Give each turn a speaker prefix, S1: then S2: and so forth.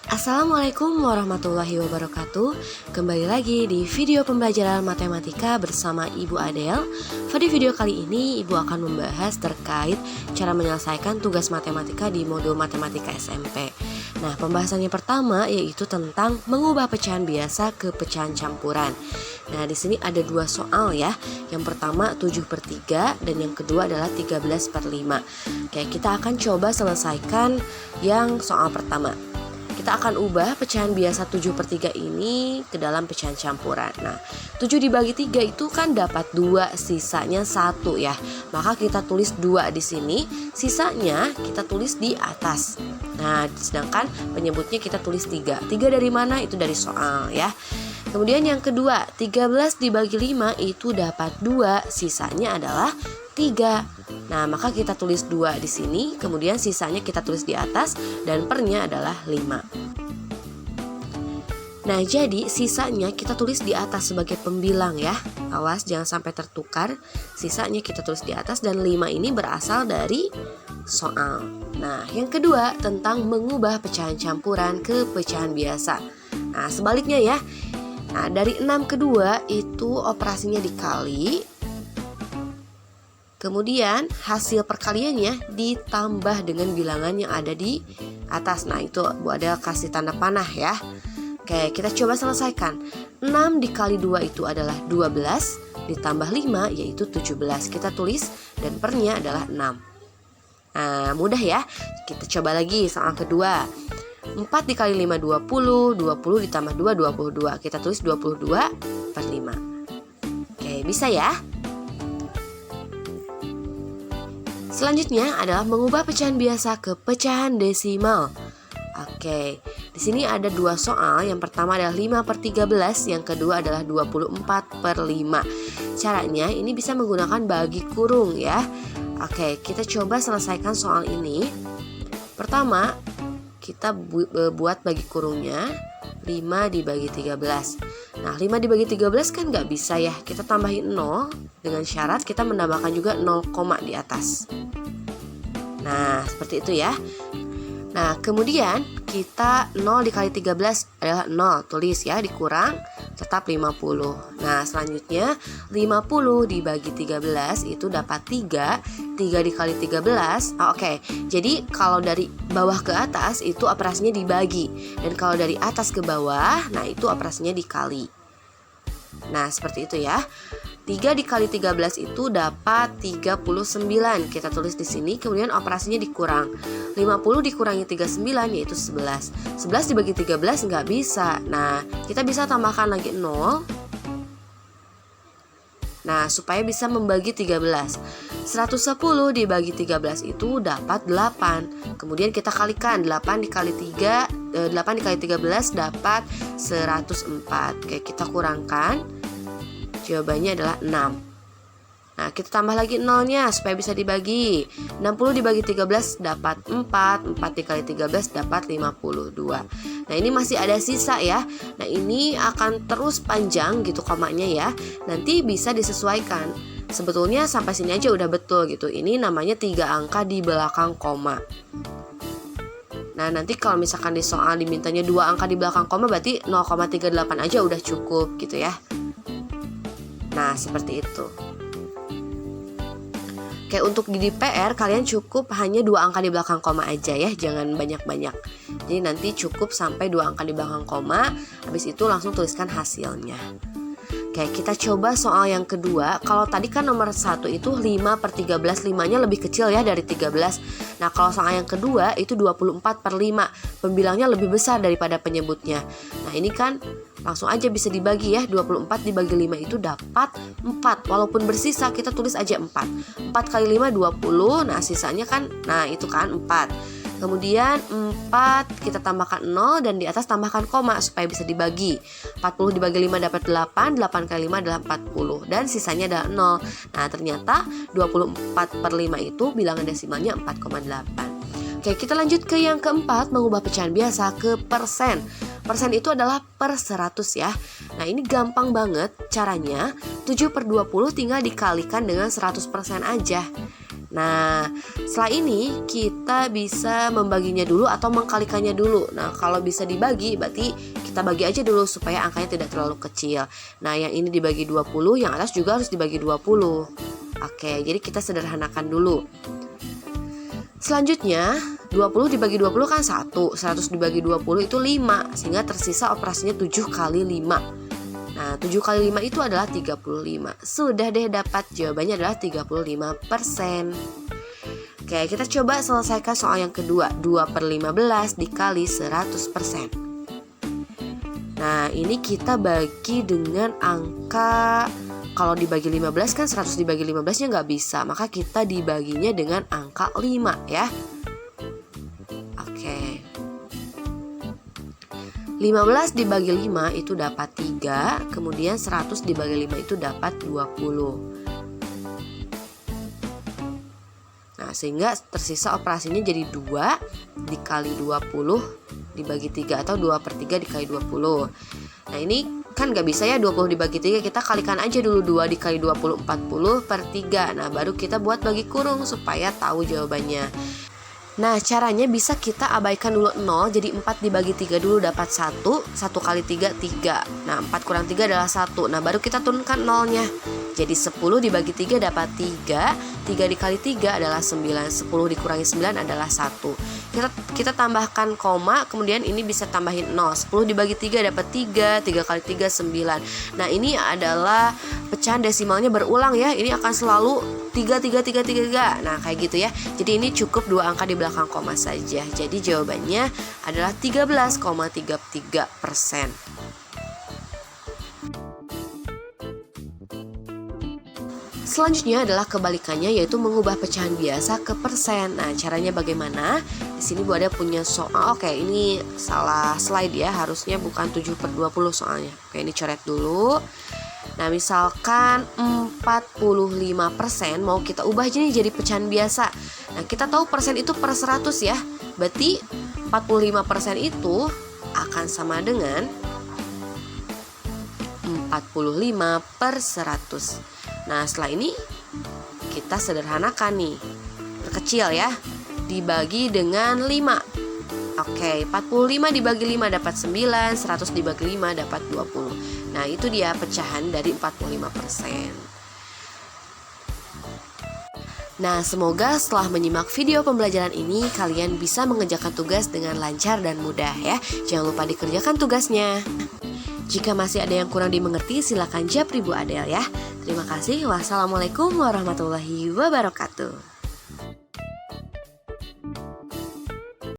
S1: Assalamualaikum warahmatullahi wabarakatuh. Kembali lagi di video pembelajaran matematika bersama Ibu Adel. Pada video kali ini Ibu akan membahas terkait cara menyelesaikan tugas matematika di modul matematika SMP. Nah, pembahasan yang pertama yaitu tentang mengubah pecahan biasa ke pecahan campuran. Nah, di sini ada dua soal ya. Yang pertama 7/3 dan yang kedua adalah 13/5. Oke, kita akan coba selesaikan yang soal pertama. Kita akan ubah pecahan biasa 7/3 ini ke dalam pecahan campuran. Nah, 7 dibagi 3 itu kan dapat 2, sisanya 1 ya. Maka kita tulis 2 di sini, sisanya kita tulis di atas. Nah, sedangkan penyebutnya kita tulis 3. 3 dari mana? Itu dari soal ya. Kemudian yang kedua, 13 dibagi 5 itu dapat 2, sisanya adalah 3. Nah, maka kita tulis 2 di sini, kemudian sisanya kita tulis di atas dan pernya adalah 5. Nah, jadi sisanya kita tulis di atas sebagai pembilang ya. Awas jangan sampai tertukar. Sisanya kita tulis di atas dan 5 ini berasal dari soal. Nah, yang kedua tentang mengubah pecahan campuran ke pecahan biasa. Nah, sebaliknya ya. Nah, dari 6 ke 2 itu operasinya dikali. Kemudian hasil perkaliannya ditambah dengan bilangan yang ada di atas. Nah, itu Bu Adel kasih tanda panah ya. Oke, kita coba selesaikan. 6 dikali 2 itu adalah 12, ditambah 5 yaitu 17. Kita tulis dan pernya /adalah 6. Nah, mudah ya. Kita coba lagi soal kedua. 4 dikali 5 20, 20 ditambah 2 22. Kita tulis 22/5. Oke, bisa ya. Selanjutnya adalah mengubah pecahan biasa ke pecahan desimal. Oke, di sini ada dua soal. Yang pertama adalah 5/13, yang kedua adalah 24/5. Caranya ini bisa menggunakan bagi kurung ya. Oke, kita coba selesaikan soal ini. Pertama, kita buat bagi kurungnya 5 dibagi 13. Nah, 5 dibagi 13 kan nggak bisa ya. Kita tambahin 0 dengan syarat kita menambahkan juga 0, di atas. Nah, seperti itu ya. Nah, kemudian kita 0 dikali 13 adalah 0. Tulis ya, dikurang tetap 50. Nah, selanjutnya 50 dibagi 13 itu dapat 3. 3 dikali 13. Oke. Jadi kalau dari bawah ke atas itu operasinya dibagi. Dan kalau dari atas ke bawah, nah itu operasinya dikali. Nah, seperti itu ya. 3 dikali 13 itu dapat 39. Kita tulis di sini, kemudian operasinya dikurang. 50 dikurangi 39 yaitu 11. 11 dibagi 13 nggak bisa. Nah, kita bisa tambahkan lagi 0. Nah, supaya bisa membagi 13. 110 dibagi 13 itu dapat 8. Kemudian kita kalikan 8 dikali 13 dapat 104. Oke, kita kurangkan. Jawabannya adalah 6. Nah, kita tambah lagi 0-nya supaya bisa dibagi. 60 dibagi 13 dapat 4. 4 dikali 13 dapat 52. Nah, ini masih ada sisa ya. Nah, ini akan terus panjang gitu komanya ya. Nanti bisa disesuaikan. Sebetulnya sampai sini aja udah betul gitu. Ini namanya 3 angka di belakang koma. Nah, nanti kalau misalkan di soal dimintanya 2 angka di belakang koma berarti 0,38 aja udah cukup gitu ya. Nah, seperti itu. Oke, untuk di PR kalian cukup hanya 2 angka di belakang koma aja ya, jangan banyak-banyak. Jadi nanti cukup sampai 2 angka di belakang koma, habis itu langsung tuliskan hasilnya. Oke, kita coba soal yang kedua. Kalau tadi kan nomor 1 itu 5/13, 5-nya lebih kecil ya dari 13. Nah, kalau soal yang kedua itu 24/5, pembilangnya lebih besar daripada penyebutnya. Nah, ini kan langsung aja bisa dibagi ya. 24 dibagi 5 itu dapat 4. Walaupun bersisa kita tulis aja 4. 4 kali 5 20. Nah, sisanya kan, nah itu kan 4. Kemudian 4 kita tambahkan 0 dan di atas tambahkan koma supaya bisa dibagi. 40 dibagi 5 dapat 8. 8 kali 5 adalah 40 dan sisanya adalah 0. Nah, ternyata 24/5 itu bilangan desimalnya 4,8. Oke, kita lanjut ke yang keempat, mengubah pecahan biasa ke persen. Persen itu adalah per 100 ya. Nah, ini gampang banget caranya. 7/20 tinggal dikalikan dengan 100% aja. Nah, setelah ini kita bisa membaginya dulu atau mengkalikannya dulu. Nah, kalau bisa dibagi berarti kita bagi aja dulu supaya angkanya tidak terlalu kecil. Nah, yang ini dibagi 20, yang atas juga harus dibagi 20. Oke, jadi kita sederhanakan dulu. Selanjutnya 20 dibagi 20 kan 1, 100 dibagi 20 itu 5, sehingga tersisa operasinya 7 kali 5. Nah 7 kali 5 itu adalah 35. Sudah deh, dapat jawabannya adalah 35%. Oke, kita coba selesaikan soal yang kedua. 2/15 dikali 100%. Nah ini kita bagi dengan angka, kalau dibagi 15 kan 100 dibagi 15 nya nggak bisa, maka kita dibaginya dengan angka 5 ya. Oke, 15 dibagi 5 itu dapat 3, kemudian 100 dibagi 5 itu dapat 20. Nah sehingga tersisa operasinya jadi 2 dikali 20 dibagi 3 atau 2/3 dikali 20. Nah ini kan gak bisa ya 20 dibagi 3, kita kalikan aja dulu 2 dikali 20 40/3. Nah baru kita buat bagi kurung supaya tahu jawabannya. Nah caranya bisa kita abaikan dulu 0, jadi 4 dibagi 3 dulu dapat 1, 1 kali 3, 3. Nah 4 kurang 3 adalah 1, nah baru kita turunkan 0-nya. Jadi 10 dibagi 3 dapat 3, 3 dikali 3 adalah 9, 10 dikurangi 9 adalah 1. Kita tambahkan koma, kemudian ini bisa tambahin 0, 10 dibagi 3 dapat 3, 3 kali 3 9. Nah ini adalah pecahan desimalnya berulang ya, ini akan selalu 3, 3, 3, 3. Nah kayak gitu ya. Jadi ini cukup 2 angka di belakang koma saja. Jadi jawabannya adalah 13,33%. Selanjutnya adalah kebalikannya, yaitu mengubah pecahan biasa ke persen. Nah caranya bagaimana? Di sini Bu Ade punya soal. Oke, ini salah slide ya, harusnya bukan 7/20 soalnya. Oke, ini coret dulu. Nah misalkan 45% mau kita ubah jadi pecahan biasa. Nah kita tahu persen itu per 100 ya, berarti 45% itu akan sama dengan 45/100. Nah setelah ini kita sederhanakan nih, perkecil ya, dibagi dengan 5. Oke, 45 dibagi 5 dapat 9, 100 dibagi 5 dapat 20. Nah itu dia pecahan dari 45%. Nah semoga setelah menyimak video pembelajaran ini kalian bisa mengerjakan tugas dengan lancar dan mudah ya. Jangan lupa dikerjakan tugasnya. Jika masih ada yang kurang dimengerti silakan japri Bu Adel ya. Terima kasih. Wassalamualaikum warahmatullahi wabarakatuh.